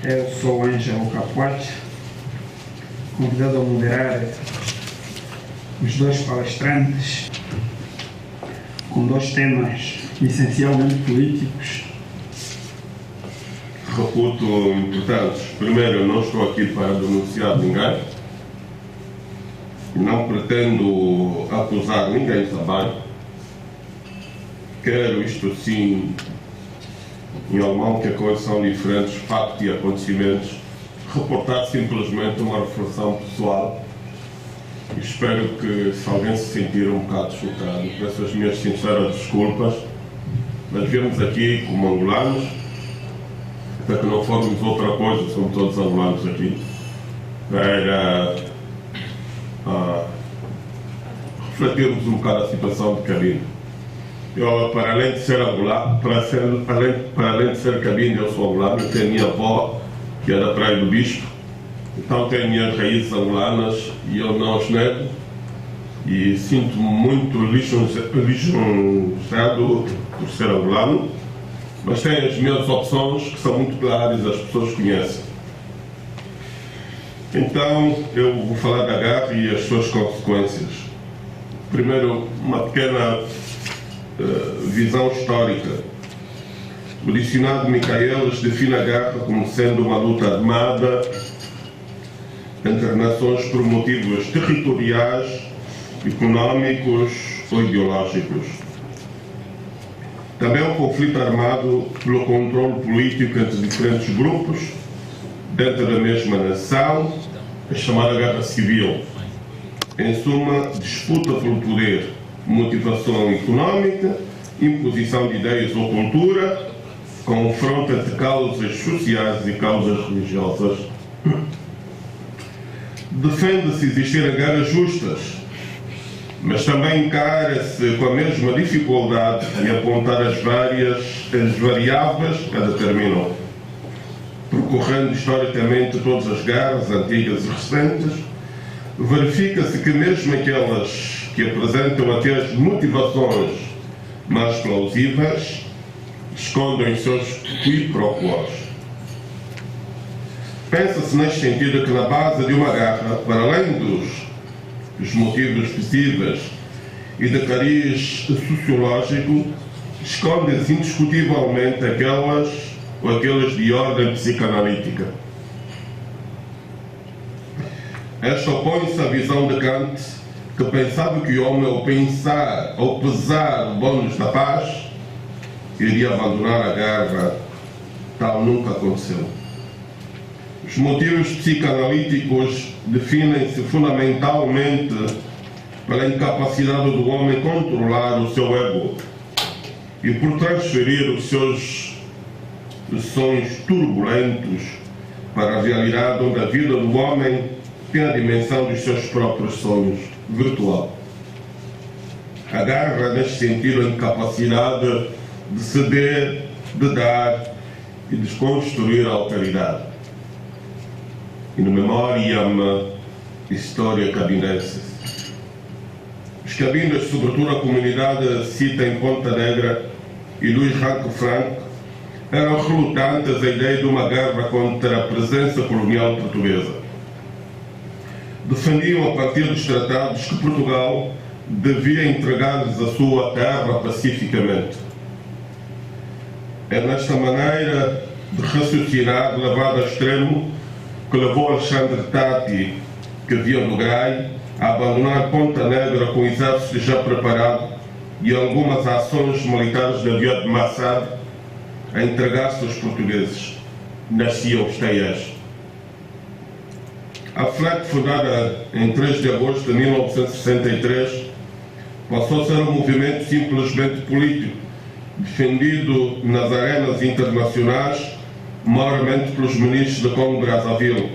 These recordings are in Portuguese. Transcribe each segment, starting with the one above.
Eu sou Ângelo Capote, convidado a moderar os dois palestrantes com dois temas essencialmente políticos. Reputo importantes. Primeiro, eu não estou aqui para denunciar ninguém. Não pretendo acusar ninguém também. Quero, isto sim, em alemão, que as coisas são diferentes, factos e acontecimentos, reportar simplesmente uma reflexão pessoal. E espero que, se alguém se sentir um bocado chocado, peço as minhas sinceras desculpas, mas viemos aqui como angolanos, para que não formos outra coisa, somos todos angolanos aqui, para refletirmos um bocado a situação de cabine. Eu, para além de ser angolano, para além de ser cabine, eu sou angolano, eu tenho minha avó, que é da Praia do Bispo, então tenho minhas raízes angolanas e eu não as nego, e sinto-me muito lisonjeado por ser angolano, mas tenho as minhas opções que são muito claras e as pessoas conhecem. Então, eu vou falar da guerra e as suas consequências. Primeiro, uma pequena visão histórica. O dicionário de Michaelis define a guerra como sendo uma luta armada entre nações por motivos territoriais, económicos ou ideológicos. Também é um conflito armado pelo controle político entre diferentes grupos dentro da mesma nação, a chamada guerra civil. Em suma, disputa pelo poder, motivação económica, imposição de ideias ou cultura, confronto entre causas sociais e causas religiosas. Defende-se existirem guerras justas, mas também encara-se com a mesma dificuldade em apontar as variáveis que a determinam. Percorrendo historicamente todas as guerras, antigas e recentes, verifica-se que mesmo aquelas que apresentam até as motivações mais plausíveis escondem seus quid pro quos. Pensa-se neste sentido que na base de uma guerra, para além dos motivos possíveis e de cariz sociológico, escondem-se indiscutivelmente aquelas de ordem psicanalítica. Esta opõe-se à visão de Kant, que pensava que o homem, ao pesar o bônus da paz, iria abandonar a guerra. Tal nunca aconteceu. Os motivos psicanalíticos definem-se fundamentalmente pela incapacidade do homem controlar o seu ego e por transferir os seus sonhos turbulentos para a realidade onde a vida do homem tem a dimensão dos seus próprios sonhos, virtual. A guerra, neste sentido, a incapacidade de ceder, de dar e de construir a alteridade. In memoriam história cabinense. Os cabindas, sobretudo a comunidade cita em Ponta Negra e Luís Ranco Franco, eram relutantes à ideia de uma guerra contra a presença colonial portuguesa. Defendiam, a partir dos tratados, que Portugal devia entregar-lhes a sua terra pacificamente. É nesta maneira de raciocinar, levado a extremo, que levou Alexandre Tati, que vinha do Grai, a abandonar Ponta Negra com o exército já preparado e algumas ações militares da via de Massad a entregar-se aos portugueses. Nasciam os TAIES. A FLEC, fundada em 3 de agosto de 1963, passou a ser um movimento simplesmente político, defendido nas arenas internacionais, maiormente pelos ministros de Congo Brazzaville.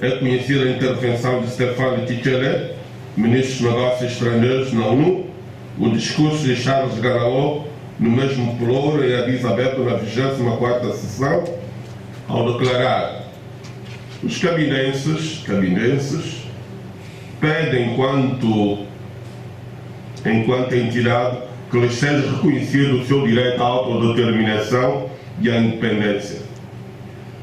É conhecida a intervenção de Stéphane Tichelet, ministro dos Negócios Estrangeiros na ONU, o discurso de Charles Garaot no mesmo pelouro em Addis Abeba na 24ª sessão, ao declarar: os cabinenses pedem enquanto entidade que lhes seja reconhecido o seu direito à autodeterminação e à independência.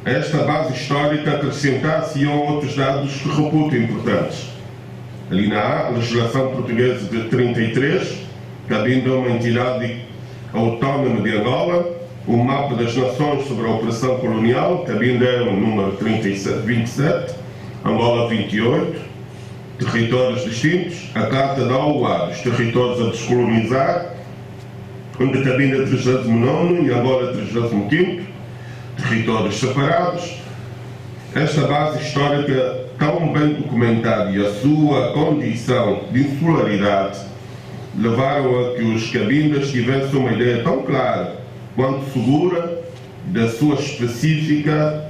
A esta base histórica acrescentar-se-ão outros dados que reputo importantes. Ali na A, a legislação portuguesa de 33, cabendo a uma entidade autónoma de Angola, o mapa das nações sobre a operação colonial, cabendo é o número 27, Angola 28, territórios distintos, a Carta da OUA, dos territórios a descolonizar, onde cabendo é 39 e Angola 35, territórios separados. Esta base histórica tão bem documentada e a sua condição de insularidade levaram a que os cabindas tivessem uma ideia tão clara quanto segura da sua especificidade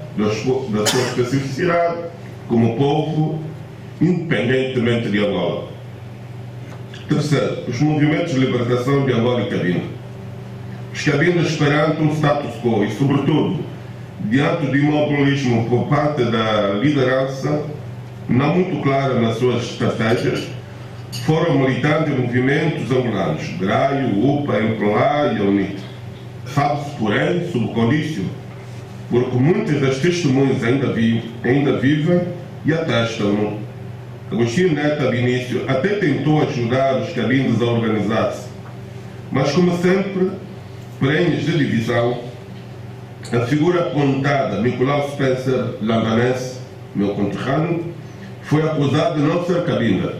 como povo, independentemente de Angola. Terceiro, os movimentos de libertação de Angola e Cabinda. Os cabindas perante um status quo e, sobretudo, diante de imobilismo por parte da liderança, não muito clara nas suas estratégias, foram militantes de movimentos angolanos, GRAIO, UPA, MPLA e a UNIT. Sabe-se, porém, sob condício, porque muitas das testemunhas ainda vivem e atestam-no. Agostinho Neto, de início, até tentou ajudar os cabindas a organizar-se, mas, como sempre, prenhes de divisão, a figura apontada, Nicolau Spencer Lambanense, meu conterrâneo, foi acusado de não ser cabinda.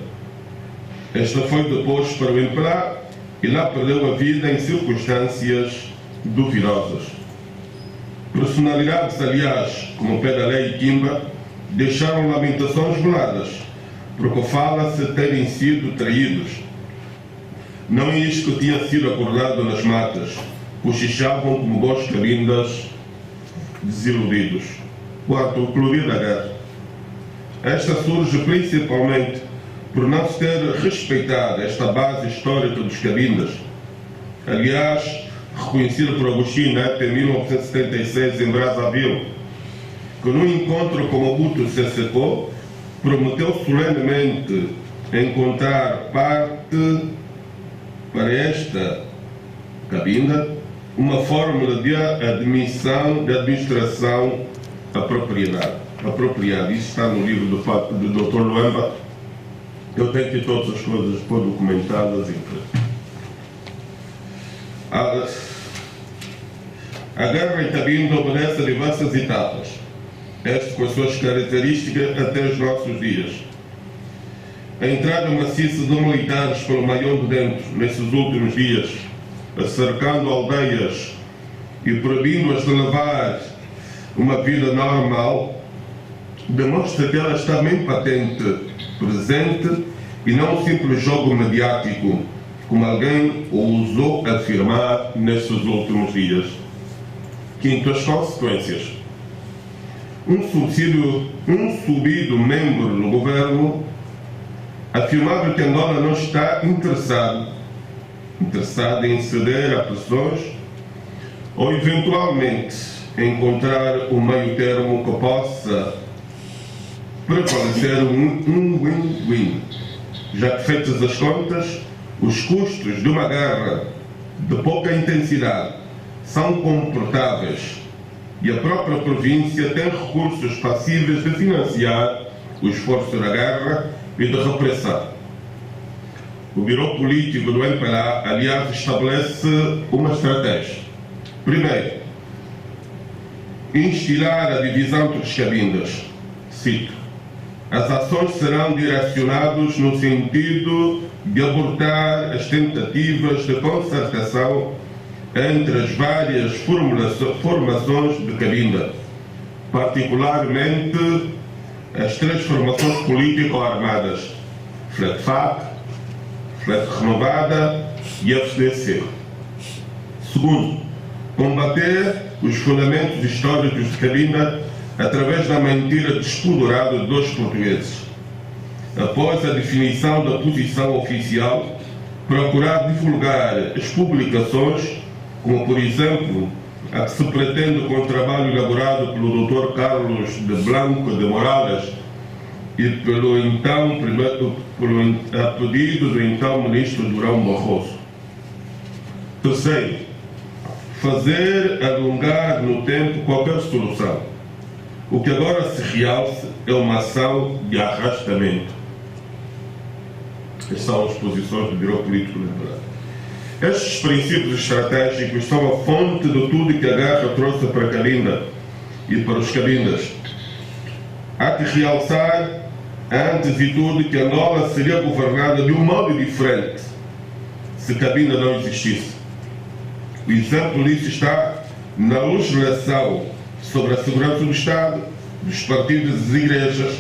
Esta foi depois para o MPLA e lá perdeu a vida em circunstâncias duvidosas. Personalidades, aliás, como Pedalé e Kimba, deixaram lamentações veladas, porque fala-se terem sido traídos. Não é isto que tinha sido acordado nas matas, cochichavam como bons cabindas desiludidos. Quarto, o colorir da guerra. Esta surge principalmente por não se ter respeitado esta base histórica dos cabindas, aliás, reconhecida por Agostinho Neto em 1976 em Brazzaville, que num encontro com Mobutu Sese Seko prometeu solenemente encontrar parte para esta cabinda uma fórmula de admissão, de administração apropriada. Isso está no livro do Dr. Luamba. Eu tenho aqui todas as coisas depois documentadas. A guerra em Cabinda obedece a diversas etapas, estas com as suas características até os nossos dias. A entrada maciça de militares pelo Maior de Dentro nesses últimos dias, cercando aldeias e proibindo-as de levar uma vida normal, demonstra que ela está bem patente, presente e não um simples jogo mediático, como alguém ousou afirmar nesses últimos dias. Quinto, as consequências. Um subido membro do governo afirmava que Angola não está interessado em ceder a pressões ou eventualmente encontrar um meio termo que possa prevalecer um win-win, já que, feitas as contas, os custos de uma guerra de pouca intensidade são comportáveis e a própria província tem recursos passíveis de financiar o esforço da guerra e da repressão. O Biro Político do MPLA, aliás, estabelece uma estratégia. Primeiro, instilar a divisão entre os cabindas. Cito: as ações serão direcionadas no sentido de abortar as tentativas de concertação entre as várias formações de Cabinda, particularmente as três formações político-armadas, FLETFAC, FLET Renovada e FDC. Segundo, combater os fundamentos históricos de Cabinda através da mentira despudorada de dois portugueses. Após a definição da posição oficial, procurar divulgar as publicações, como por exemplo a que se pretende com o trabalho elaborado pelo Dr. Carlos de Blanco de Morales e a pedido do então Ministro Durão Barroso. Terceiro, fazer alongar no tempo qualquer solução, O que agora se realça é uma ação de arrastamento. Estas são as posições do Biro Político Liberal. Estes princípios estratégicos são a fonte de tudo que a guerra trouxe para Cabinda e para os cabindas. Há que realçar, antes de tudo, que Angola seria governada de um modo diferente se Cabinda não existisse. O exemplo disso está na legislação sobre a segurança do Estado, dos partidos e das igrejas,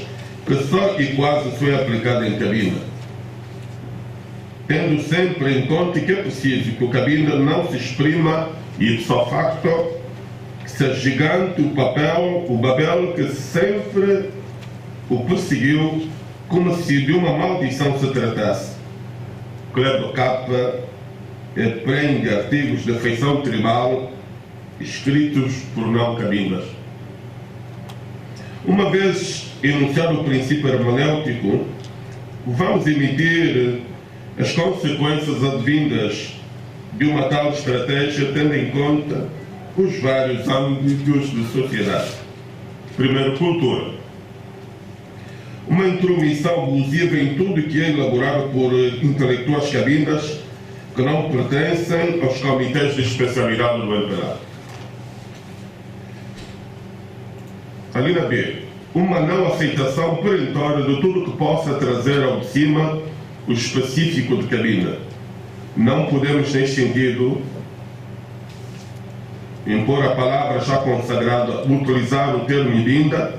que só e quase foi aplicada em Cabinda. Tendo sempre em conta que é preciso que o Cabinda não se exprima ipso facto, que seja gigante o Babel que sempre o perseguiu como se de uma maldição se tratasse. Kleber Capa prende artigos de feição tribal escritos por não cabindas. Uma vez enunciado o princípio hermenêutico, vamos emitir as consequências advindas de uma tal estratégia, tendo em conta os vários âmbitos de sociedade. Primeiro, cultura. Uma intromissão abusiva em tudo que é elaborado por intelectuais cabindas que não pertencem aos comitês de especialidade do imperado. A linha B. Uma não aceitação perentória de tudo que possa trazer ao de cima o específico de Cabinda. Não podemos, neste sentido, impor a palavra já consagrada, utilizar o termo Ibinda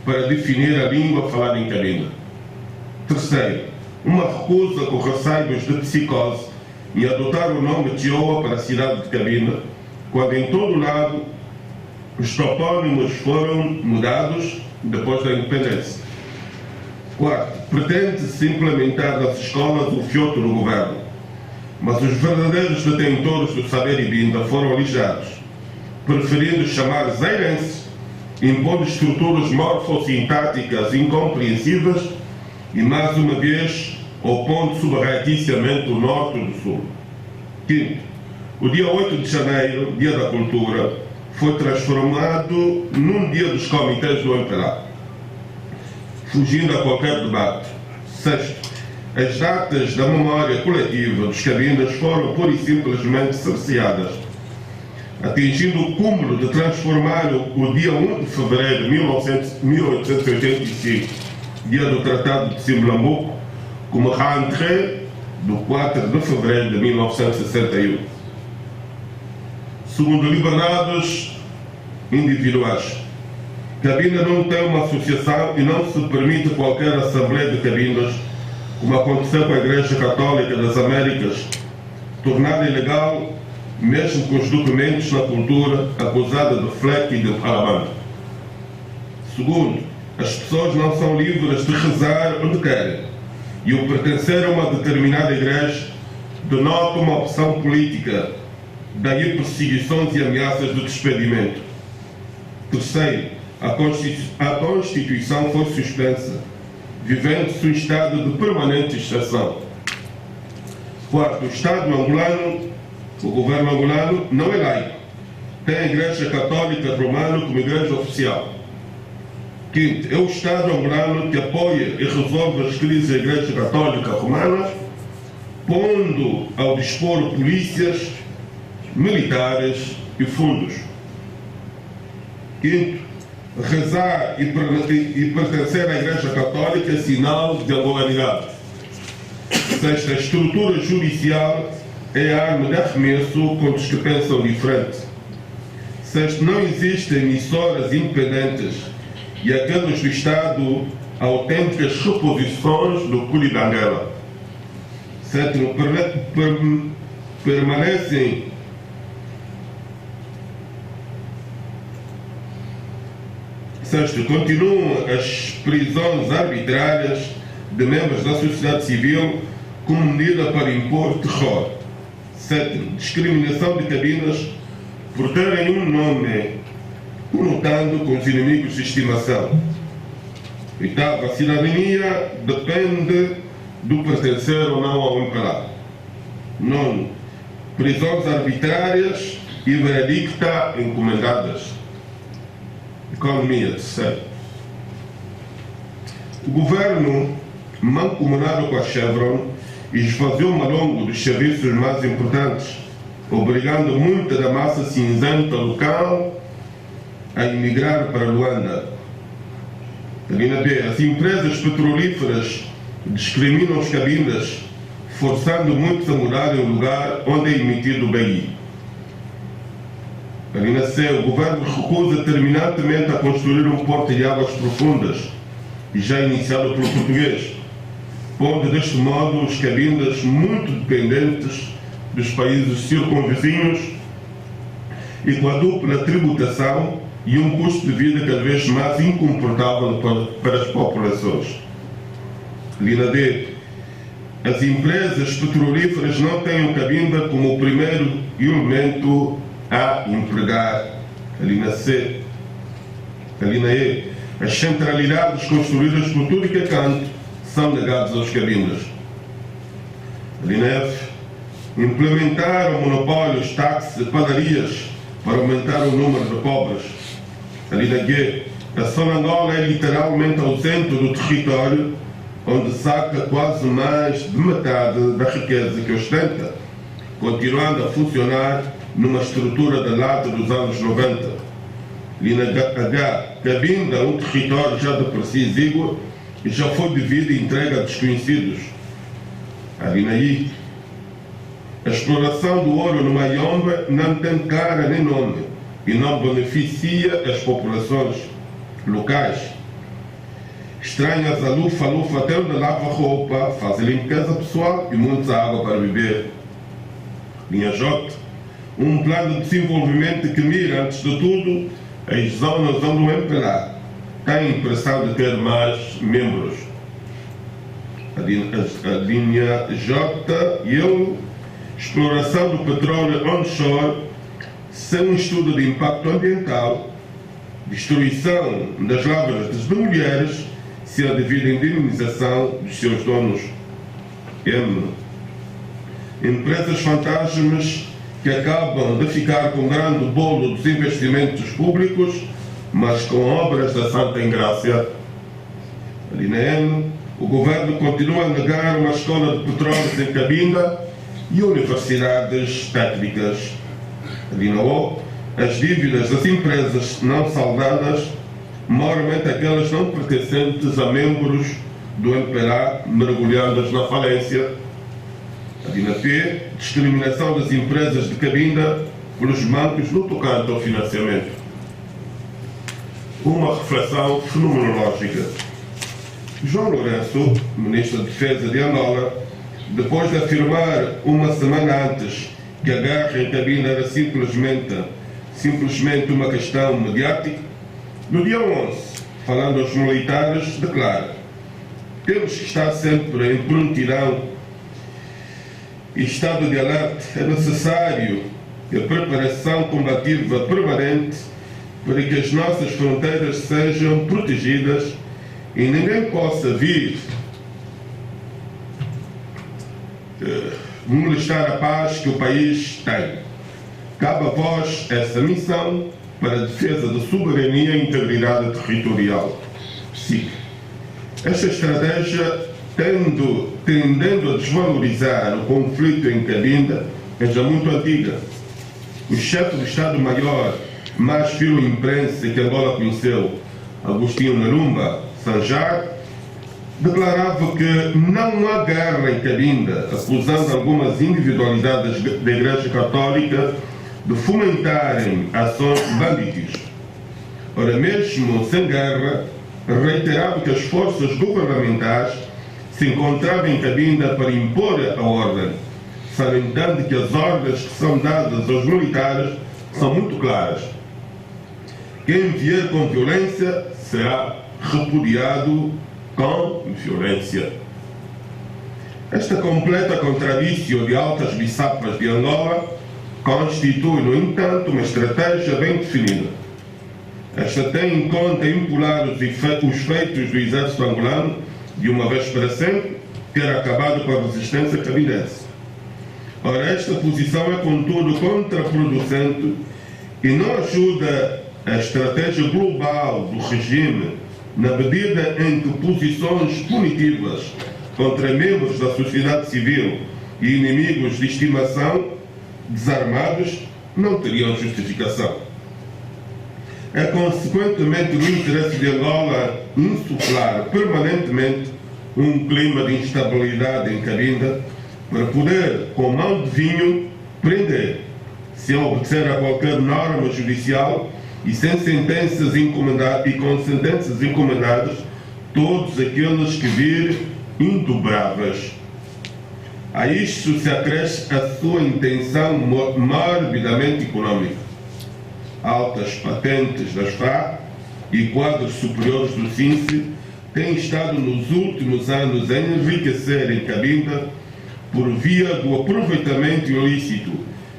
para definir a língua falada em Cabinda. Terceiro, uma recusa com receios de psicose em adotar o nome Tioa para a cidade de Cabinda, quando em todo lado os topónimos foram mudados depois da independência. Quarto, pretende-se implementar nas escolas o fioto do governo, mas os verdadeiros detentores do saber Ibinda foram alijados, preferindo chamar zairenses, impondo estruturas morfossintáticas incompreensíveis e, mais uma vez, opondo subarreticiamente o norte do sul. Quinto, o dia 8 de janeiro, dia da cultura, foi transformado num dia dos comitês do imperado, fugindo a qualquer debate. Sexto, as datas da memória coletiva dos cabindas foram pura e simplesmente cerceadas, atingindo o cúmulo de transformar o dia 1 de fevereiro de 1885, dia do Tratado de Simblambuco, como rentrée do 4 de fevereiro de 1961. Segundo liberdades individuais, Cabinda não tem uma associação e não se permite qualquer assembleia de cabindas, como aconteceu com a Igreja Católica das Américas, tornada ilegal mesmo com os documentos na cultura acusada de fleque e de parabana. Segundo, as pessoas não são livres de rezar onde querem, e o pertencer a uma determinada igreja denota uma opção política, daí perseguições e ameaças de despedimento. Terceiro, a Constituição foi suspensa, vivendo-se um estado de permanente exceção. Quarto, o Estado angolano, o governo angolano, não é laico. Tem a Igreja Católica Romana como igreja oficial. Quinto, é o Estado angolano que apoia e resolve as crises da Igreja Católica Romana, pondo ao dispor polícias, militares e fundos. Quinto, rezar e pertencer à Igreja Católica é sinal de angolanidade. Sexto, a estrutura judicial é a arma de arremesso contra os que pensam diferente. Sexto, não existem emissoras independentes e aquelas do Estado autênticas reposições do Culibanguela. Sétimo, permanecem Sexto, continuam as prisões arbitrárias de membros da sociedade civil como medida para impor terror. Sétimo, discriminação de cabindas por terem um nome conotando com os inimigos de estimação. Oitavo, a cidadania depende do pertencer ou não ao imperado. Nono, prisões arbitrárias e veredicta encomendadas. Economia, terceiro. O governo, mancomunado com a Chevron, esvaziou-me ao longo dos serviços mais importantes, obrigando muita da massa cinzenta local a emigrar para Luanda. As empresas petrolíferas discriminam os cabindas, forçando muitos a mudar em lugar onde é emitido o BI. O governo recusa terminantemente a construir um porto de águas profundas, já iniciado pelo português, pondo deste modo os cabindas muito dependentes dos países circunvizinhos e com a dupla tributação e um custo de vida cada vez mais incomportável para as populações. As empresas petrolíferas não têm o cabinda como o primeiro elemento a empregar. As centralidades construídas por tudo que é canto são negadas aos cabindas. Implementaram monopólios, táxis e padarias para aumentar o número de pobres. A Sonangola é literalmente ausente do território, onde saca quase mais de metade da riqueza que ostenta, continuando a funcionar numa estrutura da lata dos anos 90. Cabinda, um território já de por si exíguo, e já foi devido e entregue a desconhecidos. A exploração do ouro no Mayombe não tem cara nem nome e não beneficia as populações locais. Estranhas a lufa até onde lava roupa, fazem limpeza pessoal e muita água para beber. Linha J, um plano de desenvolvimento que mira, antes de tudo, as zonas onde o MPLA tem a impressão de ter mais membros. A linha J, exploração do petróleo onshore sem um estudo de impacto ambiental, destruição das lavras de mulheres sem a devida indemnização dos seus donos. Empresas fantasmas que acabam de ficar com um grande bolo dos investimentos públicos, mas com obras da Santa Engrácia. O governo continua a negar uma escola de petróleos em Cabinda e universidades técnicas. As dívidas das empresas não saldadas, maiormente aquelas não pertencentes a membros do MPLA, mergulhadas na falência. Discriminação das empresas de Cabinda pelos bancos no tocante ao financiamento. Uma reflexão fenomenológica. João Lourenço, ministro da Defesa de Angola, depois de afirmar uma semana antes que a guerra em Cabinda era simplesmente uma questão mediática, no dia 11, falando aos militares, declara: temos que estar sempre em prontidão e estado de alerta. É necessário a preparação combativa permanente para que as nossas fronteiras sejam protegidas e ninguém possa vir molestar a paz que o país tem. Cabe a vós essa missão para a defesa da soberania e integridade territorial. Esta estratégia, tendendo a desvalorizar o conflito em Cabinda, é já muito antiga. O chefe do Estado-Maior mais filo imprensa que Angola conheceu, Agostinho Nalumba Sanjar, declarava que não há guerra em Cabinda, acusando algumas individualidades da Igreja Católica de fomentarem ações bandidas. Ora, mesmo sem guerra, reiterava que as forças governamentais se encontravam em Cabinda para impor a ordem, salientando que as ordens que são dadas aos militares são muito claras. Quem vier com violência será repudiado com violência. Esta completa contradição de altas bisapas de Angola constitui, no entanto, uma estratégia bem definida. Esta tem em conta impular os feitos do exército angolano, de uma vez para sempre, ter acabado com a resistência cabindense. Ora, esta posição é, contudo, contraproducente e não ajuda a estratégia global do regime, na medida em que posições punitivas contra membros da sociedade civil e inimigos de estimação desarmados não teriam justificação. É consequentemente do interesse de Angola insuflar permanentemente um clima de instabilidade em Cabinda para poder, com mão de vinho, prender, sem obedecer a qualquer norma judicial e sem sentenças encomendadas, e com sentenças encomendadas, todos aqueles que virem indobráveis. A isto se acresce a sua intenção morbidamente económica. Altas patentes das FARC e quadros superiores do CINSE têm estado nos últimos anos a enriquecer em Cabinda por via do aproveitamento ilícito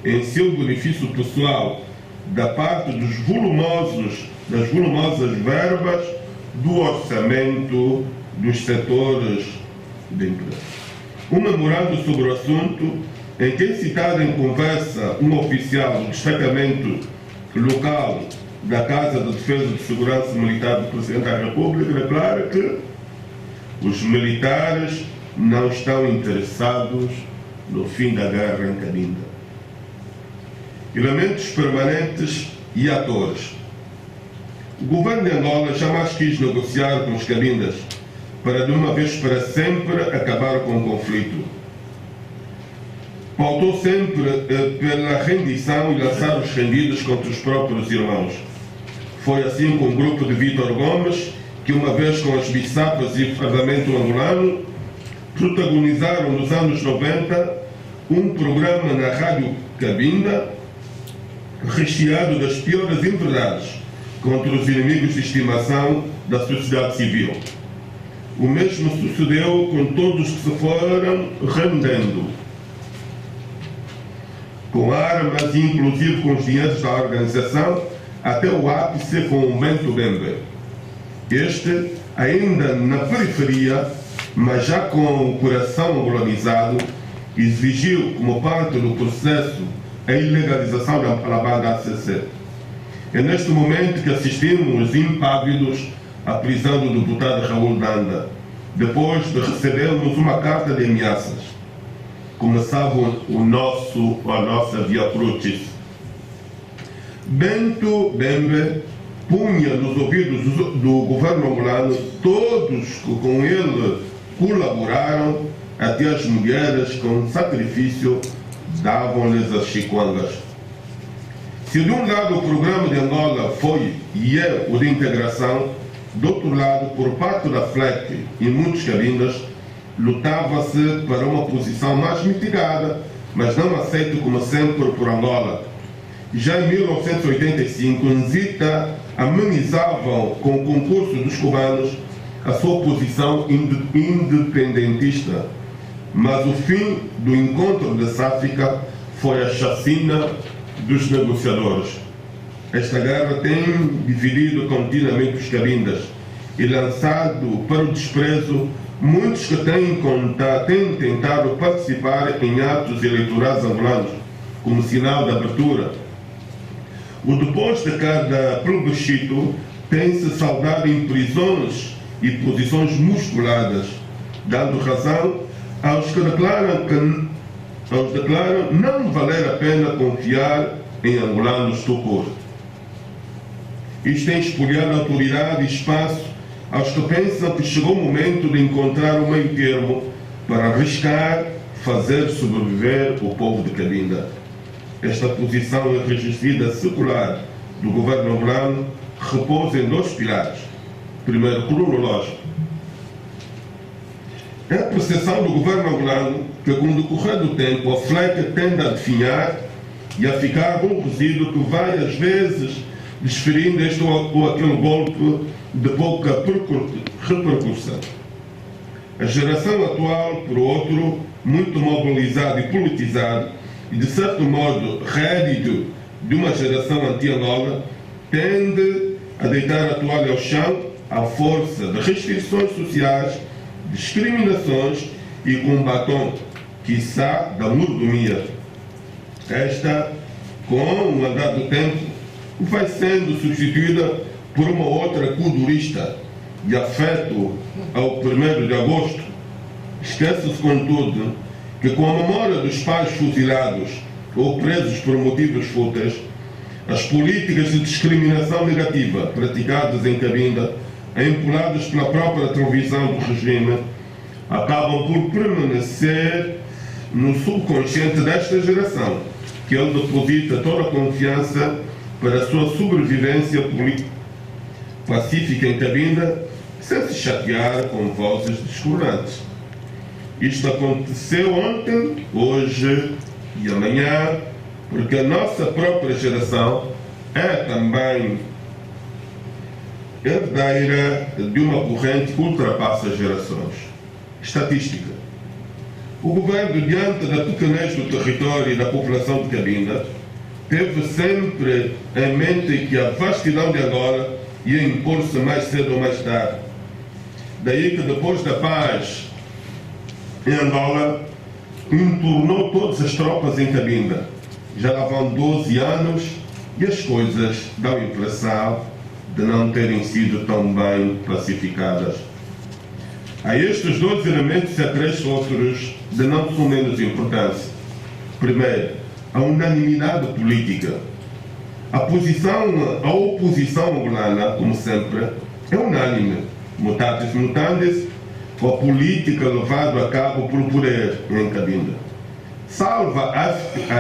em seu benefício pessoal da parte das volumosas verbas do orçamento dos setores de emprego. Um memorando sobre o assunto, em que é citado em conversa um oficial do destacamento local da Casa de Defesa e de Segurança Militar do Presidente da República, declara que os militares não estão interessados no fim da guerra em Cabinda. Elementos permanentes e atores. O governo de Angola jamais quis negociar com os cabindas para, de uma vez para sempre, acabar com o conflito. Pautou sempre pela rendição e lançar os rendidos contra os próprios irmãos. Foi assim com o grupo de Vítor Gomes, que uma vez com as biçapas e o fardamento angolano, protagonizaram nos anos 90 um programa na Rádio Cabinda recheado das piores inverdades contra os inimigos de estimação da sociedade civil. O mesmo sucedeu com todos que se foram rendendo, com armas e inclusive com os dinheiros da organização, até o ápice com o Bento Bembe. Este, ainda na periferia, mas já com o coração angolizado, exigiu como parte do processo a ilegalização da banda ACC. É neste momento que assistimos impávidos à prisão do deputado Raul Danda, depois de recebermos uma carta de ameaças. Começava a nossa via crucis. Bento Bembe punha nos ouvidos do governo angolano todos que com ele colaboraram, até as mulheres com sacrifício davam-lhes as chicoangas. Se de um lado o programa de Angola foi e é o de integração, do outro lado, por parte da FLEC e muitos cabindas, lutava-se para uma posição mais mitigada, mas não aceita como sempre por Angola. Já em 1985, Nzita amenizavam com o concurso dos cubanos a sua posição independentista, mas o fim do encontro de Sáfica foi a chacina dos negociadores. Esta guerra tem dividido continuamente os cabindas e lançado para o desprezo muitos que têm tentado participar em atos eleitorais angolanos como sinal de abertura. O depois de cada plebiscito tem-se saudado em prisões e posições musculadas, dando razão aos que declaram não valer a pena confiar em angolanos do cor. Isto tem espoliado autoridade e espaço aos que pensam que chegou o momento de encontrar o meio termo para arriscar fazer sobreviver o povo de Cabinda. Esta posição enrijecida secular do governo angolano repousa em dois pilares. Primeiro, cronológico. É a percepção do governo angolano que, com o decorrer do tempo, a FLEC tende a definhar e a ficar com um resíduo que vai, às vezes, desferindo este ou aquele golpe de pouca repercussão. A geração atual, por outro, muito mobilizada e politizada, e de certo modo rédito de uma geração anti-Angola, tende a deitar a toalha ao chão à força de restrições sociais, discriminações e com um batom, quiçá, da mordomia. Esta, com o andar do tempo, vai sendo substituída por uma outra codurista de afeto ao 1º de agosto. Esquece-se, contudo, que com a memória dos pais fuzilados ou presos por motivos fúteis, as políticas de discriminação negativa praticadas em Cabinda, empurradas pela própria televisão do regime, acabam por permanecer no subconsciente desta geração, que ele deposita toda a confiança para a sua sobrevivência política pacífica em Cabinda, sem se chatear com vozes discordantes. Isto aconteceu ontem, hoje e amanhã, porque a nossa própria geração é também herdeira de uma corrente que ultrapassa as gerações. Estatística. O governo, diante da pequenez do território e da população de Cabinda, teve sempre em mente que a vastidão de Angola ia impor-se mais cedo ou mais tarde. Daí que depois da paz em Angola, entornou todas as tropas em Cabinda. Já lá vão 12 anos e as coisas dão a impressão de não terem sido tão bem pacificadas. A estes dois elementos se acrescem outros de não são menos importância. Primeiro, a unanimidade política. A oposição angolana, como sempre, é unânime. Mutatis mutandis, a política levada a cabo pelo poder em Cabinda. Salva a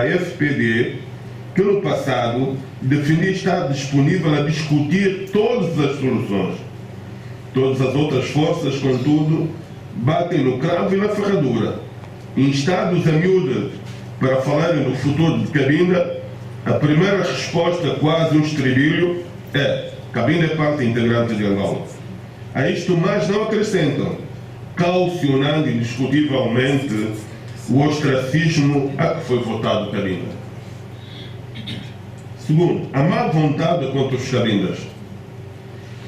FPD, que no passado defendia estar disponível a discutir todas as soluções. Todas as outras forças, contudo, batem no cravo e na ferradura. Instados a miúdo para falarem do futuro de Cabinda, a primeira resposta, quase um estribilho, é: Cabinda é parte integrante de Angola. A isto mais não acrescentam, calcionando indiscutivelmente o ostracismo a que foi votado Cabinda. Segundo, a má vontade contra os cabindas.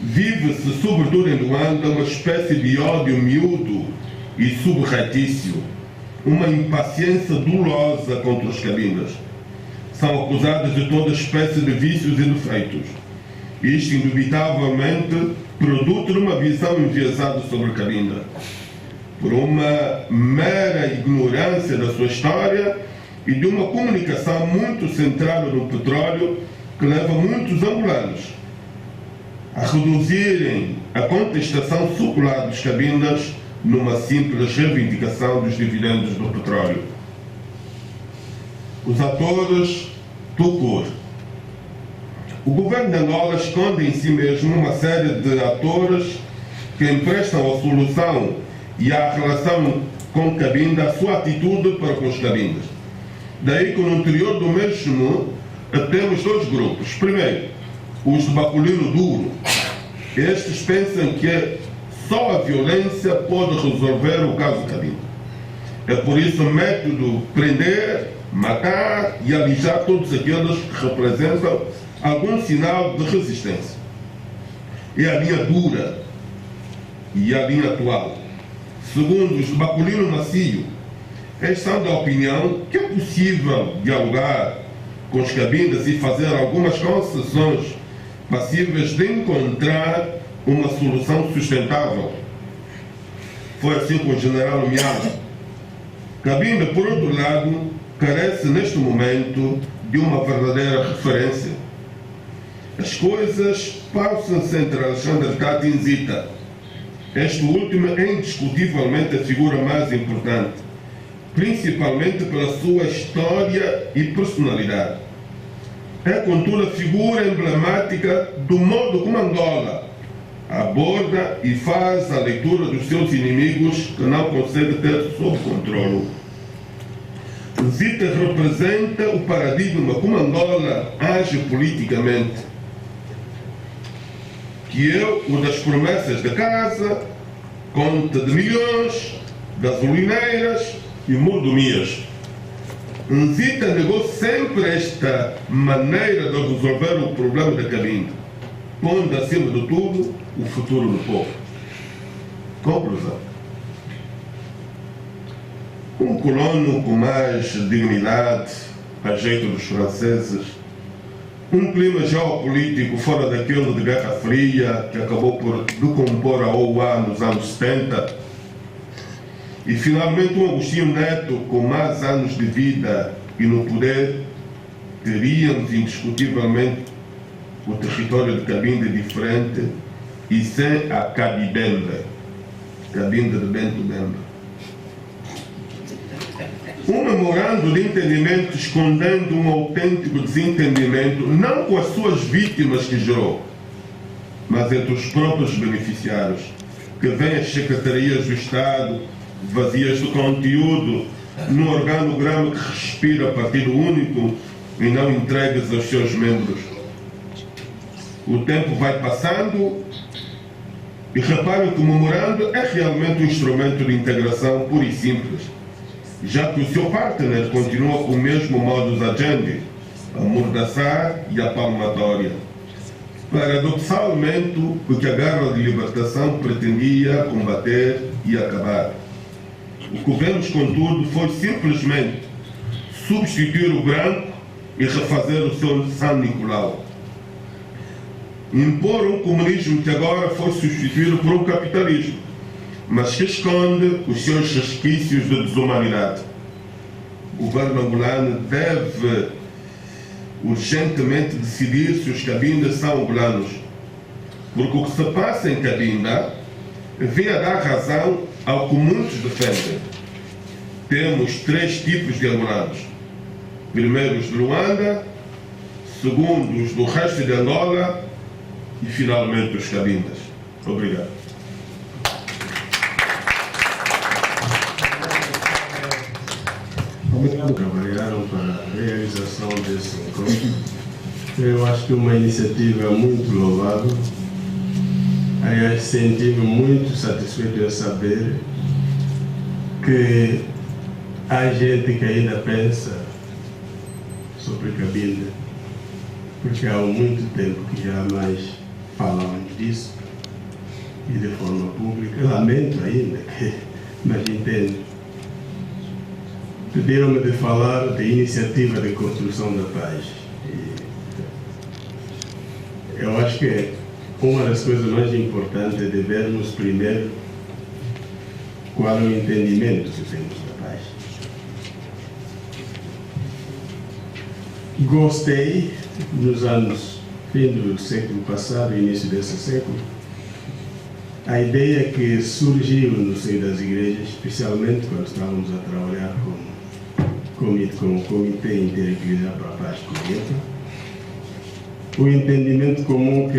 Vive-se, sobretudo em Luanda, uma espécie de ódio miúdo e subreptício, uma impaciência dolosa contra os cabindas. São acusados de toda espécie de vícios e defeitos. Isto, indubitavelmente, produto de uma visão enviesada sobre Cabinda, por uma mera ignorância da sua história e de uma comunicação muito centrada no petróleo que leva muitos angolanos a reduzirem a contestação secular dos cabindas numa simples reivindicação dos dividendos do petróleo. Os atores do cor. O governo de Angola esconde em si mesmo uma série de atores que emprestam à solução e à relação com Cabinda a sua atitude para com os cabindas. Daí que no interior do mesmo temos dois grupos. Primeiro, os de baculino duro. Estes pensam que só a violência pode resolver o caso Cabinda. É por isso o método prender, matar e alijar todos aqueles que representam algum sinal de resistência. É a linha dura e a linha atual. Segundo os de baculino macio, eles são da opinião que é possível dialogar com os cabindas e fazer algumas concessões passíveis de encontrar uma solução sustentável. Foi assim com o general Miala. Cabinda, por outro lado, carece neste momento de uma verdadeira referência. As coisas passam-se entre Alexandre Tati e Nzita. Este último é indiscutivelmente a figura mais importante, principalmente pela sua história e personalidade. É, contudo, a figura emblemática do modo como Angola aborda e faz a leitura dos seus inimigos que não consegue ter sob controle. Nzita representa o paradigma como Angola age politicamente, que é o das promessas da casa, conta de milhões, gasolineiras e mordomias. Nzita negou sempre esta maneira de resolver o problema da Cabinda, pondo acima de tudo o futuro do povo. Conclusão. Um colono com mais dignidade, a jeito dos franceses, Um clima geopolítico fora daquele de Guerra Fria, que acabou por decompor a OUA nos anos 70. E finalmente um Agostinho Neto, com mais anos de vida e no poder, teríamos indiscutivelmente o território de Cabinda diferente e sem a Cabibembe, Cabinda de Bento Bembe. Um memorando de entendimento escondendo um autêntico desentendimento, não com as suas vítimas que gerou, mas entre os próprios beneficiários, que vêm às secretarias do Estado vazias de conteúdo, num organograma que respira partido único e não entregues aos seus membros. O tempo vai passando e reparem que o memorando é realmente um instrumento de integração puro e simples, já que o seu partner continua com o mesmo modus agendi, amordaçar e a palmatória. Paradoxalmente, o que a Guerra de Libertação pretendia combater e acabar. O que vemos, contudo, foi simplesmente substituir o branco e refazer o seu São Nicolau. Impor um comunismo que agora foi substituído por um capitalismo, mas que esconde os seus resquícios de desumanidade. O governo angolano deve urgentemente decidir se os Cabindas são angolanos, porque o que se passa em Cabinda vem a dar razão ao que muitos defendem. Temos 3 tipos de angolanos. Primeiro os de Luanda, segundo os do resto de Angola e finalmente os Cabindas. Obrigado. Trabalharam para a realização desse encontro. Eu acho que é uma iniciativa muito louvável. Aliás, senti-me muito satisfeito em saber que há gente que ainda pensa sobre Cabinda, porque há muito tempo que jamais falamos disso e de forma pública. Eu lamento ainda, mas entendo. Pediram-me de falar da iniciativa de construção da paz. E eu acho que uma das coisas mais importantes é de vermos primeiro qual é o entendimento que temos da paz. Gostei, nos anos fim do século passado, início desse século, a ideia que surgiu no seio das igrejas, especialmente quando estávamos a trabalhar com o Comitê Intereclesial para a Paz Comunista, o entendimento comum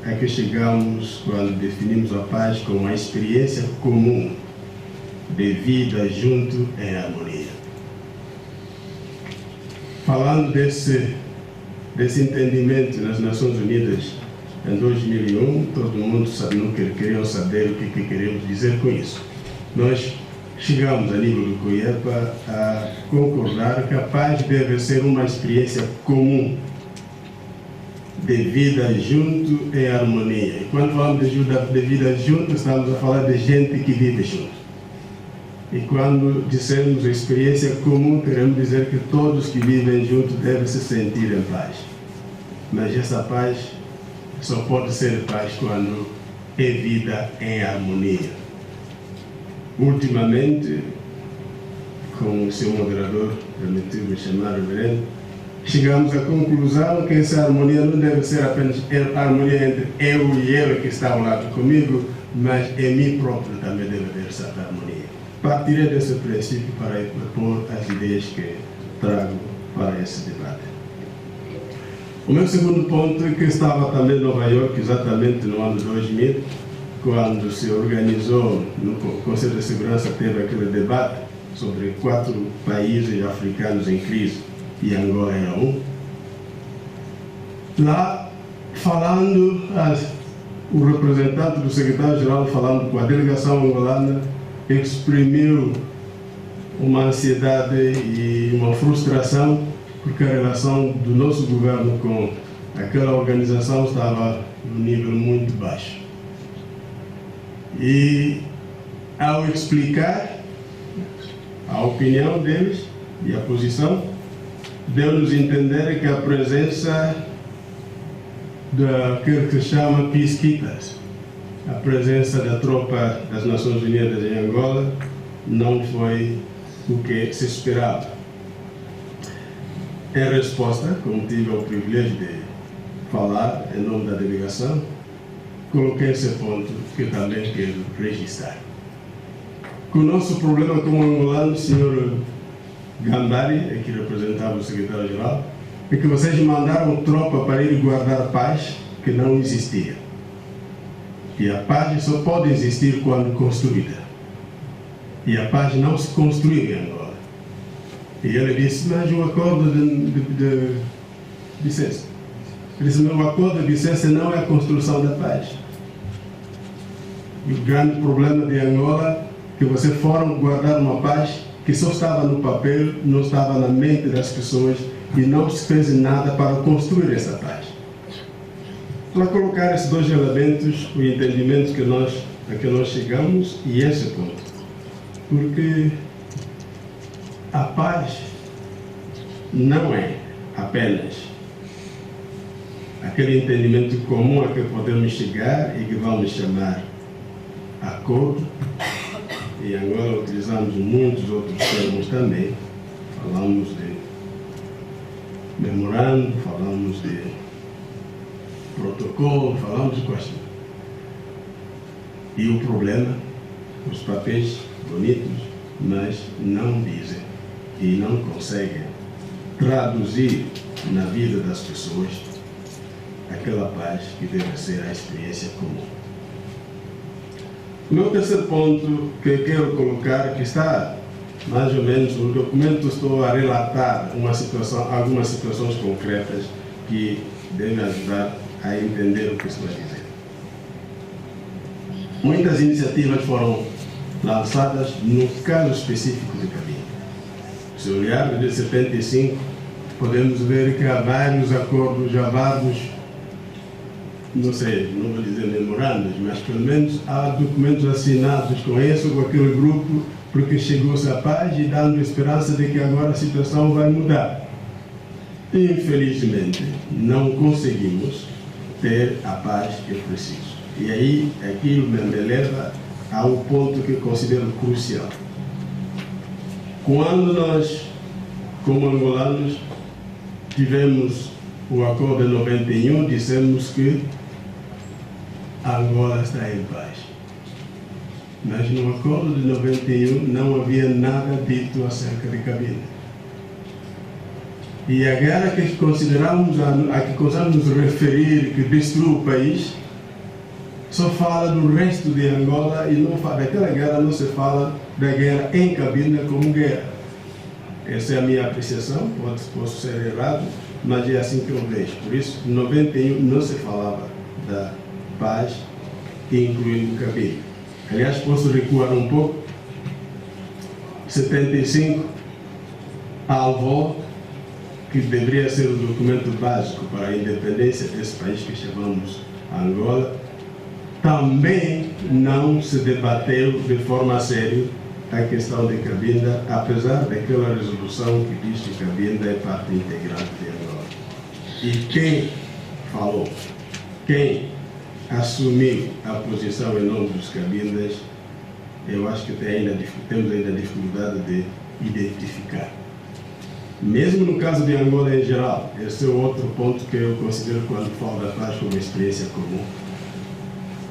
a que chegamos quando definimos a paz como uma experiência comum de vida junto em harmonia. Falando desse entendimento nas Nações Unidas em 2001, todo mundo queria saber o que queremos dizer com isso. Nós chegamos a nível do COIEPA a concordar que a paz deve ser uma experiência comum de vida junto em harmonia. E quando falamos de vida junto, estamos a falar de gente que vive junto. E quando dissemos experiência comum, queremos dizer que todos que vivem junto devem se sentir em paz. Mas essa paz só pode ser paz quando é vida em harmonia. Ultimamente, com o seu moderador, permitiu-me chamar o reverendo, chegamos à conclusão que essa harmonia não deve ser apenas a harmonia entre eu e ele que está ao lado comigo, mas em mim próprio também deve haver essa harmonia. Partirei desse princípio para propor as ideias que trago para esse debate. O meu segundo ponto é que estava também em Nova Iorque, exatamente no ano 2000, quando se organizou no Conselho de Segurança, teve aquele debate sobre 4 países africanos em crise, e Angola era um. Lá, falando, o representante do secretário-geral, falando com a delegação angolana, exprimiu uma ansiedade e uma frustração, porque a relação do nosso governo com aquela organização estava num nível muito baixo. E, ao explicar a opinião deles e a posição, deu-nos a entender que a presença daquilo que se chama peacekeepers. A presença da tropa das Nações Unidas em Angola não foi o que se esperava. Em resposta, como tive o privilégio de falar em nome da delegação, coloquei esse ponto que também quero registrar. O nosso problema como angolano, senhor Gambari, que representava o secretário-geral, é que vocês mandaram tropa para ir guardar paz que não existia. E a paz só pode existir quando construída. E a paz não se construiu em Angola. E ele disse, mas o acordo de Vicência. Ele disse, o acordo de Vicência não é a construção da paz. E o grande problema de Angola é que vocês foram guardar uma paz que só estava no papel, não estava na mente das pessoas e não se fez nada para construir essa paz. Para colocar esses dois elementos, o entendimento a que nós chegamos e esse ponto. Porque a paz não é apenas aquele entendimento comum a que podemos chegar e que vamos chamar acordo. E agora utilizamos muitos outros termos também. Falamos de memorando, falamos de protocolo, falamos de questão. E o problema, os papéis bonitos, mas não dizem e não conseguem traduzir na vida das pessoas aquela paz que deve ser a experiência comum. O meu terceiro ponto que eu quero colocar, que está mais ou menos no documento, estou a relatar algumas situações concretas que devem ajudar a entender o que estou a dizer. Muitas iniciativas foram lançadas no caso específico de Cabinda. Se olharmos de 75, podemos ver que há vários acordos, há vários, não sei, não vou dizer memorandos, mas pelo menos há documentos assinados com esse ou com aquele grupo, porque chegou-se à paz e dando esperança de que agora a situação vai mudar. Infelizmente, não conseguimos ter a paz que é preciso. E aí, aquilo me leva ao ponto que considero crucial. Quando nós, como angolanos, tivemos o acordo de 91, dissemos que Angola está em paz. Mas no acordo de 91 não havia nada dito acerca de Cabinda. E a guerra que consideramos, a que consideramos nos referir, que destruiu o país, só fala do resto de Angola e não fala, daquela guerra não se fala da guerra em Cabinda como guerra. Essa é a minha apreciação, posso ser errado, mas é assim que eu vejo. Por isso, em 91 não se falava da paz, incluindo Cabinda. Aliás, posso recuar um pouco. 75, a ALVO, que deveria ser o documento básico para a independência desse país que chamamos Angola, também não se debateu de forma séria a questão de Cabinda, apesar daquela resolução que diz que Cabinda é parte integrante de Angola. E quem falou, quem assumiu a posição em nome dos Cabindas, eu acho que temos ainda dificuldade de identificar. Mesmo no caso de Angola em geral, esse é outro ponto que eu considero quando falo da paz como experiência comum.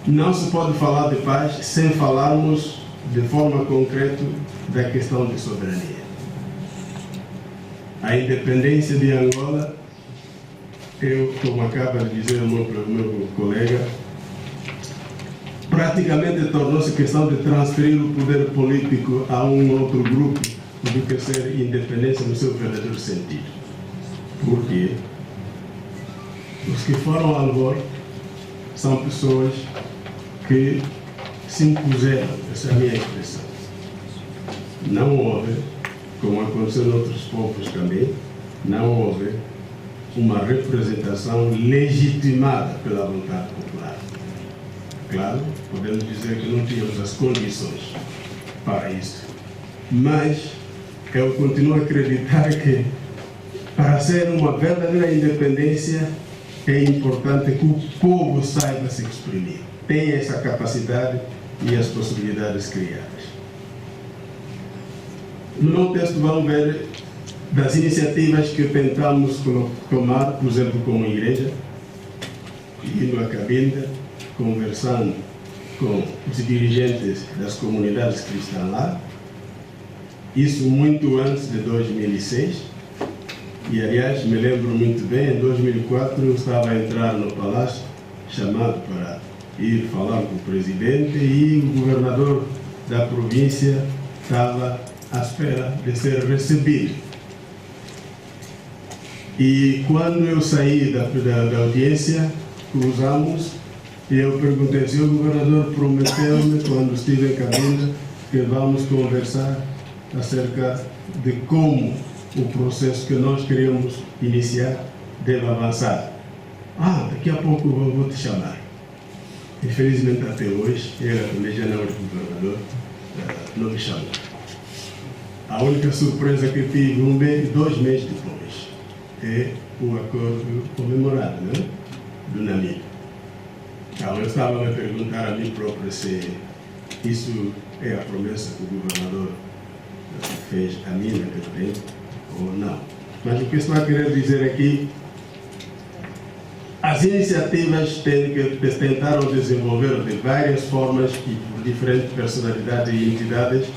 Não se pode falar de paz sem falarmos de forma concreta da questão de soberania. A independência de Angola, como acaba de dizer o meu colega, praticamente tornou-se questão de transferir o poder político a um outro grupo do que ser independência no seu verdadeiro sentido. Por quê? Os que foram ao Angola são pessoas que se impuseram, essa é a minha expressão. Não houve, como aconteceu em outros povos também, não houve uma representação legitimada pela vontade popular. Claro, podemos dizer que não tínhamos as condições para isso, mas eu continuo a acreditar que para ser uma verdadeira independência é importante que o povo saiba se exprimir, tenha essa capacidade e as possibilidades criadas. No meu texto vão ver das iniciativas que tentamos tomar, por exemplo, como igreja, indo à cabinda, conversando com os dirigentes das comunidades cristãs lá, isso muito antes de 2006, e aliás, me lembro muito bem, em 2004 eu estava a entrar no palácio, chamado para ir falar com o presidente, e o governador da província estava à espera de ser recebido. E quando eu saí da audiência, cruzamos, e eu perguntei se o governador prometeu-me, quando estive em cabinda, que vamos conversar acerca de como o processo que nós queremos iniciar deve avançar. Daqui a pouco vou te chamar. Infelizmente, até hoje, ele, também já não é governador, não me chamou. A única surpresa que tive 2 meses depois é o acordo comemorado, né? Do Namíbia. Então, eu estava a me perguntar a mim próprio se isso é a promessa que o governador fez a mim naquele tempo ou não. Mas o que estou a querer dizer aqui, as iniciativas tentaram desenvolver de várias formas e por diferentes personalidades e entidades.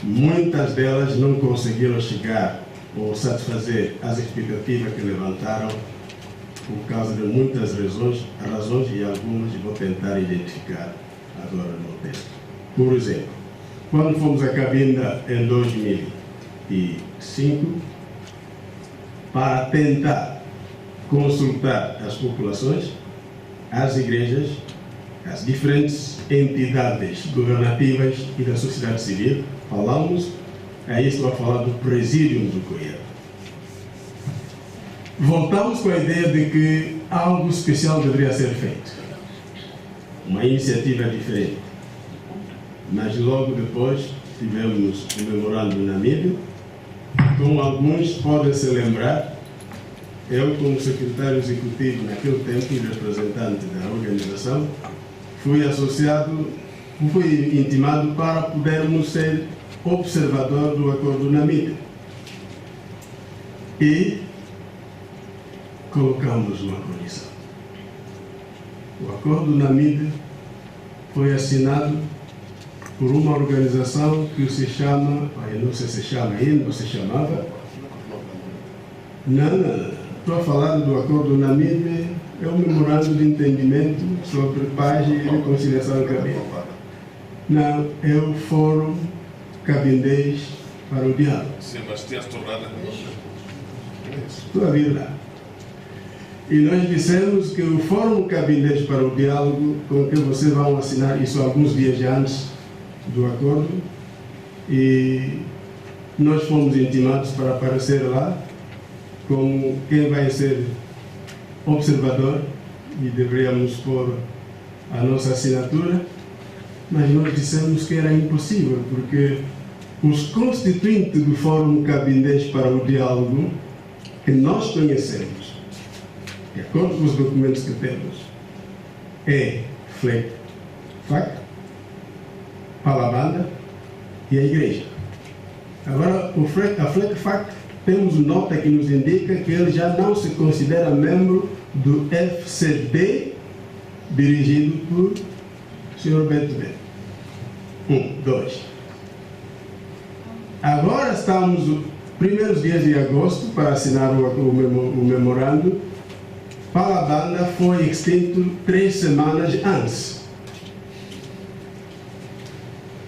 Muitas delas não conseguiram chegar ou satisfazer as expectativas que levantaram por causa de muitas razões e algumas vou tentar identificar agora no texto. Por exemplo, quando fomos à cabinda em 2005, para tentar consultar as populações, as igrejas, as diferentes entidades governativas e da sociedade civil, falamos, aí estou a falar do Presídio do Coelho. Voltamos com a ideia de que algo especial deveria ser feito, uma iniciativa diferente. Mas logo depois tivemos o memorando do Namíbia, como alguns podem se lembrar, eu como secretário executivo naquele tempo e representante da organização, fui intimado para podermos ser observador do acordo do Namíbia. E colocamos uma condição. O acordo do Namíbia foi assinado por uma organização que se chama, eu não sei se chama ainda, ou se chamava. Não, estou a falar do acordo do Namíbia, é um memorando de entendimento sobre paz e reconciliação em cabinda. Não, é o Fórum Cabindês para o Diálogo. Sebastião Torrada. Estou a vir lá. E nós dissemos que o Fórum Cabindês para o Diálogo, com que vocês vão assinar isso alguns dias antes do acordo, e nós fomos intimados para aparecer lá como quem vai ser observador e deveríamos pôr a nossa assinatura, mas nós dissemos que era impossível, porque os constituintes do Fórum Cabindês para o Diálogo, que nós conhecemos, de acordo com os documentos que temos, é FLEC, FAC, Palabanda e a Igreja. Agora, a FLEC, FAC, temos nota que nos indica que ele já não se considera membro do FCD, dirigido por Sr. Beto Bento. 2. Agora estamos nos primeiros dias de agosto para assinar o memorando. Palabanda foi extinto 3 semanas antes.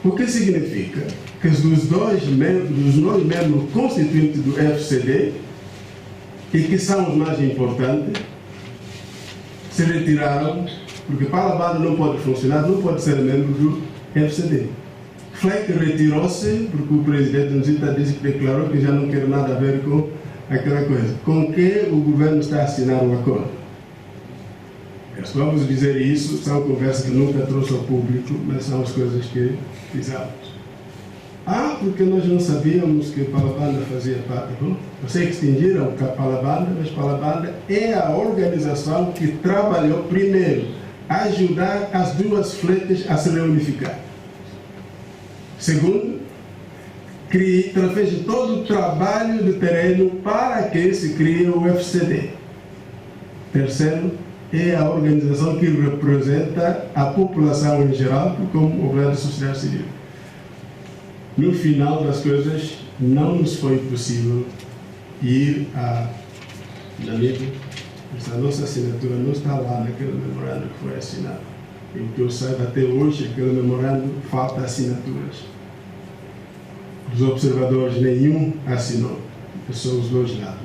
O que significa que dos dois membros constituintes do FCD, e que são os mais importantes, se retiraram, porque Palabanda não pode funcionar, não pode ser membro do FCD. FLEC retirou-se, porque o presidente Nzita disse que declarou que já não quer nada a ver com aquela coisa. Com que o governo está a assinar o acordo? É só vamos dizer isso, são conversas que nunca trouxe ao público, mas são as coisas que fizemos. Porque nós não sabíamos que Palabanda fazia parte. Bom, vocês extinguiram a Palabanda, mas Palabanda é a organização que trabalhou primeiro a ajudar as duas fletas a se reunificar. Segundo, fez todo o trabalho de terreno para que se crie o FCD. Terceiro, é a organização que representa a população em geral como operário social civil. No final das coisas, não nos foi possível ir a Namíbia. A nossa assinatura não está lá naquele memorando que foi assinado. E o que eu saiba até hoje, aquele memorando falta assinaturas. Dos observadores, nenhum assinou. Só os dois lados.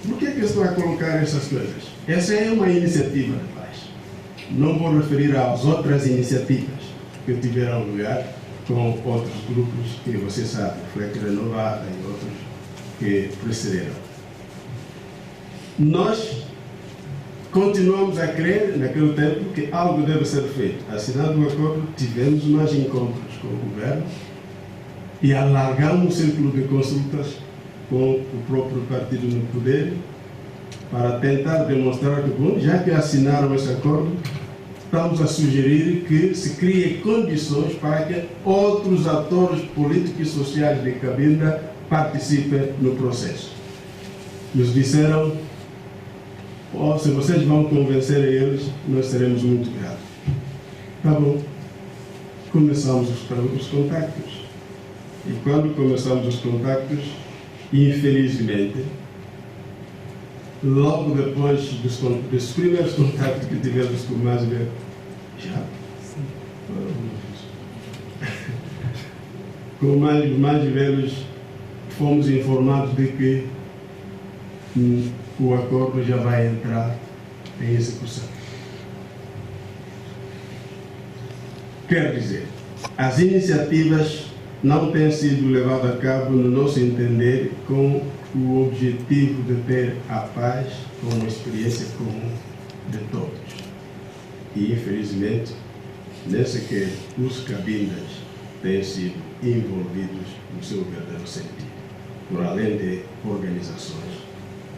Por que eu estou a colocar essas coisas? Essa é uma iniciativa de paz. Não vou referir às outras iniciativas que tiveram lugar com outros grupos que você sabe, FLEC Renovada e outros que precederam. Nós continuamos a crer, naquele tempo, que algo deve ser feito. Assinado o acordo, tivemos mais encontros com o governo e alargamos o círculo de consultas com o próprio partido no poder para tentar demonstrar que, bom, já que assinaram esse acordo, estamos a sugerir que se criem condições para que outros atores políticos e sociais de Cabinda participem no processo. Nos disseram, se vocês vão convencer eles, nós seremos muito gratos. Tá bom. Começamos os contactos. E quando começamos os contactos, infelizmente, logo depois dos primeiros contactos que tivemos com o mais velho, com os mais velhos, fomos informados de que o acordo já vai entrar em execução. Quer dizer, as iniciativas não têm sido levadas a cabo, no nosso entender, com o objetivo de ter a paz como uma experiência comum de todos. E, infelizmente, nesse que os cabindas têm sido envolvidos no seu verdadeiro sentido, por além de organizações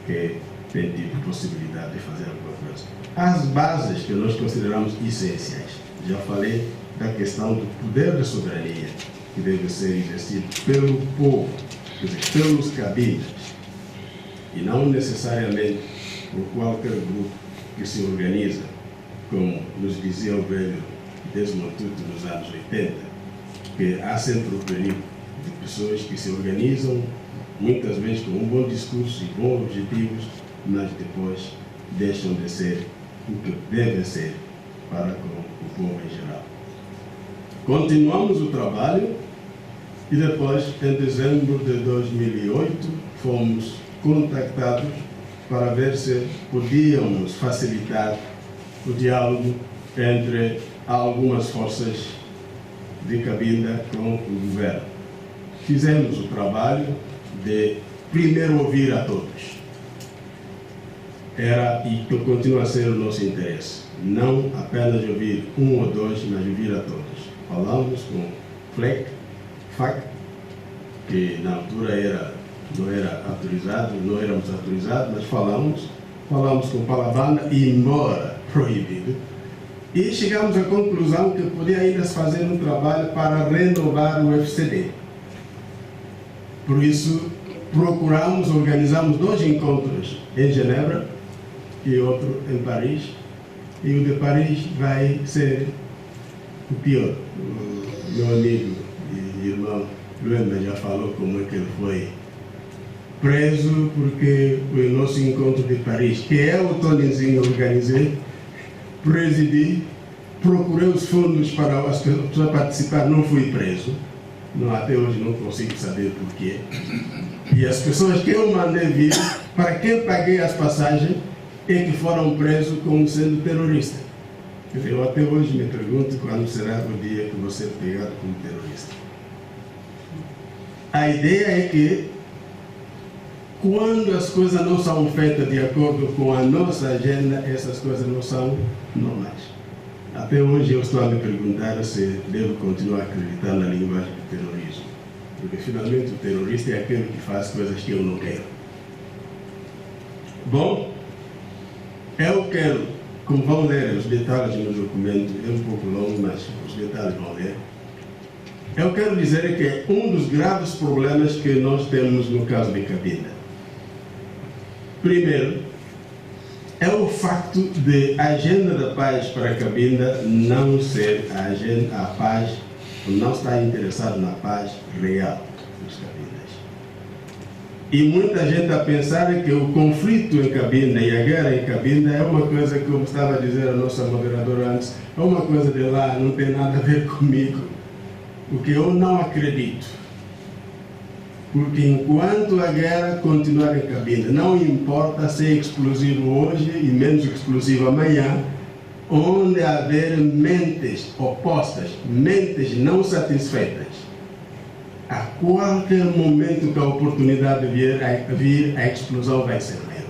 que têm tido possibilidade de fazer alguma coisa. As bases que nós consideramos essenciais. Já falei da questão do poder de soberania, que deve ser exercido pelo povo, quer dizer, pelos cabindas, e não necessariamente por qualquer grupo que se organiza, como nos dizia o velho Desmond Tutu nos anos 80, que há sempre o perigo de pessoas que se organizam, muitas vezes com um bom discurso e bons objetivos, mas depois deixam de ser o que devem ser para com o povo em geral. Continuamos o trabalho e depois, em dezembro de 2008, fomos contactados para ver se podíamos facilitar o diálogo entre algumas forças de Cabinda com o governo. Fizemos o trabalho de primeiro ouvir a todos. Era e que continua a ser o nosso interesse. Não apenas ouvir um ou dois, mas ouvir a todos. Falamos com FLEC, FAC, que na altura não era autorizado, não éramos autorizados, mas falamos com Palabanda, embora proibido, e chegamos à conclusão que podia ainda se fazer um trabalho para renovar o FCD. Por isso, organizamos 2 encontros em Genebra e outro em Paris, e o de Paris vai ser o pior. O meu amigo e irmão Luenda já falou como é que ele foi preso, porque o nosso encontro de Paris, que eu, Tonizinho, organizei, presidi, procurei os fundos para as pessoas participar, não fui preso. Não, até hoje não consigo saber porquê. E as pessoas que eu mandei vir, para quem paguei as passagens, é que foram presos como sendo terroristas. Eu até hoje me pergunto quando será o dia que vou ser pegado como terrorista. A ideia é que, quando as coisas não são feitas de acordo com a nossa agenda, essas coisas não são normais. Até hoje eu estou a me perguntar se devo continuar a acreditar na linguagem do terrorismo. Porque finalmente o terrorista é aquele que faz coisas que eu não quero. Bom, eu quero, como vão ler os detalhes no documento, é um pouco longo, mas os detalhes vão ler. Eu quero dizer que um dos graves problemas que nós temos no caso de Cabinda, primeiro, é o facto de a agenda da paz para Cabinda não ser a paz, não estar interessado na paz real dos Cabindas. E muita gente a pensar que o conflito em Cabinda e a guerra em Cabinda é uma coisa, como estava a dizer a nossa moderadora antes, é uma coisa de lá, não tem nada a ver comigo. O que eu não acredito. Porque enquanto a guerra continuar em Cabinda, não importa se é explosivo hoje e menos explosivo amanhã, onde haver mentes opostas, mentes não satisfeitas, a qualquer momento que a oportunidade vir, a explosão vai ser real.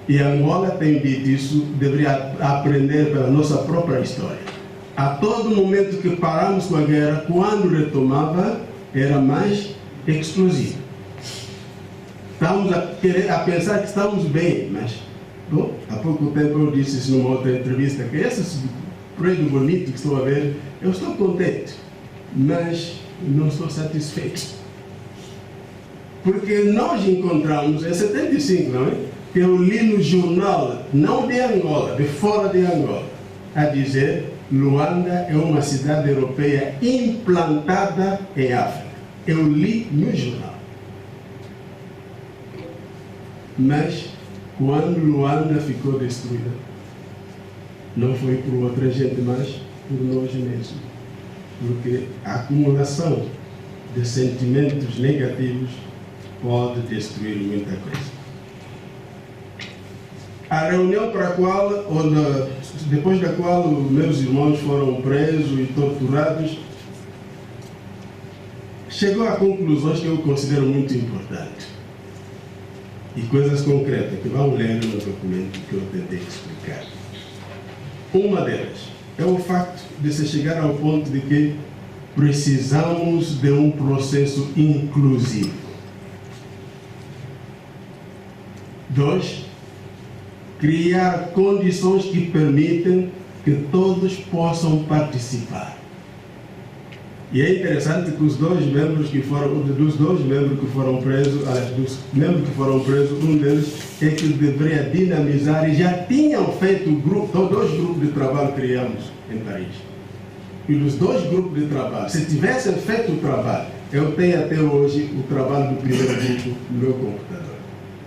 E Angola tem dito isso, deveria aprender pela nossa própria história. A todo momento que paramos com a guerra, quando retomava, era mais explosivo. Estamos a pensar que estamos bem, mas bom, há pouco tempo eu disse isso numa outra entrevista, que esse prédio bonito que estou a ver, eu estou contente, mas não estou satisfeito. Porque nós encontramos, em 75, não é? Que eu li no jornal, não de Angola, de fora de Angola, a dizer: Luanda é uma cidade europeia implantada em África. Eu li no jornal. Mas, quando Luanda ficou destruída, não foi por outra gente, mas por nós mesmos. Porque a acumulação de sentimentos negativos pode destruir muita coisa. A reunião para a qual, depois da qual meus irmãos foram presos e torturados, chegou a conclusões que eu considero muito importantes. E coisas concretas que vão ler no documento que eu tentei explicar. Uma delas é o facto de se chegar ao ponto de que precisamos de um processo inclusivo. 2, criar condições que permitem que todos possam participar. E é interessante que dos dois membros que foram presos, um deles é que deveria dinamizar, e já tinham feito dois grupos de trabalho que criamos em Paris. E dos dois grupos de trabalho, se tivessem feito o trabalho, eu tenho até hoje o trabalho do primeiro grupo no meu computador.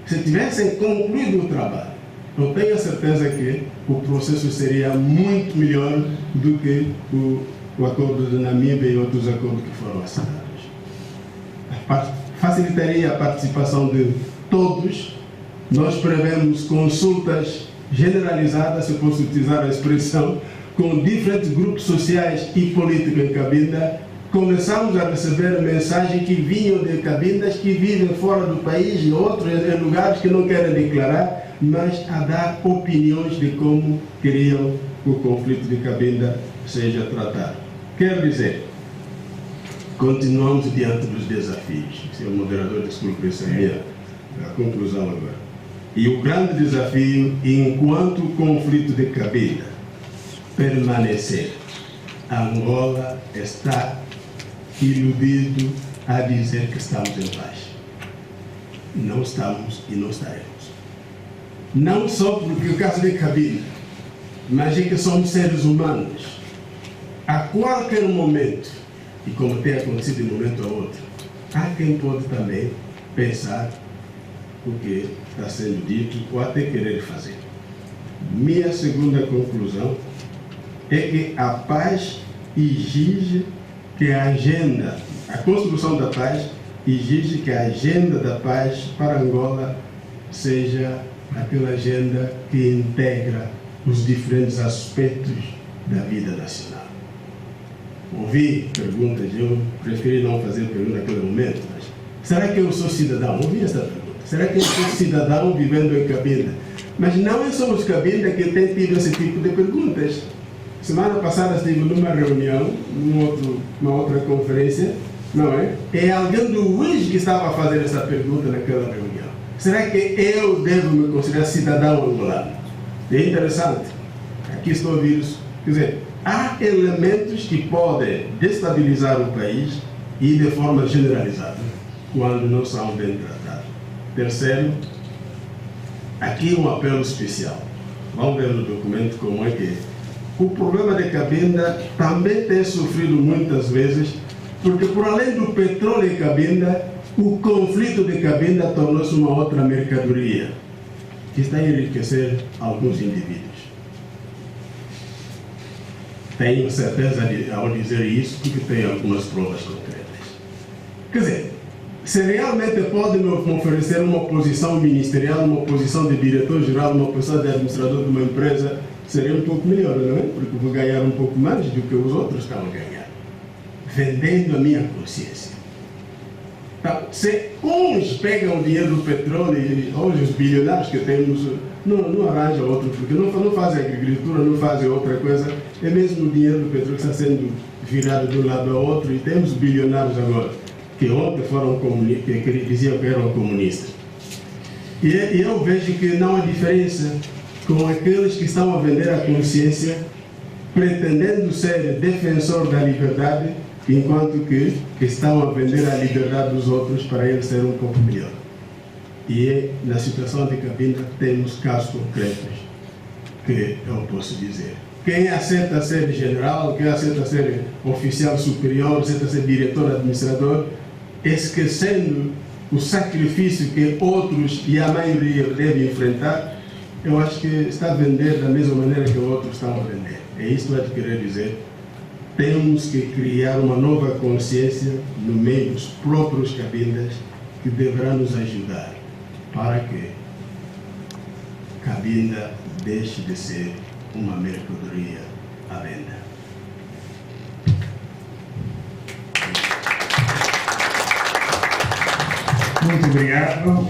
Se tivessem concluído o trabalho, eu tenho a certeza que o processo seria muito melhor do que o acordo de Namíbia e outros acordos que foram assinados. Facilitaria a participação de todos. Nós prevemos consultas generalizadas, se posso utilizar a expressão, com diferentes grupos sociais e políticos em Cabinda. Começamos a receber mensagens que vinham de Cabindas que vivem fora do país e outros em lugares que não querem declarar, mas a dar opiniões de como queriam que o conflito de Cabinda seja tratado. Quer dizer, continuamos diante dos desafios. Senhor moderador, desculpe, essa é a conclusão agora. E o grande desafio, enquanto o conflito de Cabinda permanecer, Angola está iludido a dizer que estamos em paz. Não estamos e não estaremos. Não só porque o caso de Cabinda, mas é que somos seres humanos. A qualquer momento, e como tem acontecido de um momento a outro, há quem pode também pensar o que está sendo dito ou até querer fazer. Minha segunda conclusão é que a paz exige que a construção da paz exige que a agenda da paz para Angola seja aquela agenda que integra os diferentes aspectos da vida nacional. Ouvi perguntas, eu preferi não fazer pergunta naquele momento, mas será que eu sou cidadão? Ouvi essa pergunta. Será que eu sou cidadão vivendo em Cabinda? Mas não é só os Cabinda que têm tido esse tipo de perguntas. Semana passada estive numa reunião, numa outra conferência, não é? É alguém do UIS que estava a fazer essa pergunta naquela reunião. Será que eu devo me considerar cidadão angolano? É interessante. Aqui estou a ouvir isso. Quer dizer, há elementos que podem destabilizar o país e de forma generalizada, quando não são bem tratados. Terceiro, aqui um apelo especial. Vamos ver no documento como é que é. O problema de Cabinda também tem sofrido muitas vezes, porque por além do petróleo em Cabinda, o conflito de Cabinda tornou-se uma outra mercadoria, que está a enriquecer alguns indivíduos. Tenho certeza ao dizer isso, porque tenho algumas provas concretas. Quer dizer, se realmente pode me oferecer uma posição ministerial, uma posição de diretor-geral, uma posição de administrador de uma empresa, seria um pouco melhor, não é? Porque vou ganhar um pouco mais do que os outros estão a ganhar, vendendo a minha consciência. Então, se uns pegam o dinheiro do petróleo, e hoje os bilionários que temos não arranjam outro, porque não fazem agricultura, não fazem outra coisa, é mesmo o dinheiro do petróleo que está sendo virado de um lado ao outro, e temos bilionários agora, que ontem foram comunistas, que diziam que eram comunistas. E eu vejo que não há diferença com aqueles que estão a vender a consciência, pretendendo ser defensor da liberdade, enquanto que estão a vender a liberdade dos outros para eles ser um pouco melhor. E na situação de Cabinda temos casos concretos que eu posso dizer. Quem aceita ser general, quem aceita ser oficial superior, aceita ser diretor, administrador, esquecendo o sacrifício que outros e a maioria devem enfrentar, eu acho que está a vender da mesma maneira que outros estão a vender. É isso que eu queria dizer. Temos que criar uma nova consciência no meio dos próprios Cabindas que deverá nos ajudar para que Cabinda deixe de ser uma mercadoria à venda. Muito obrigado.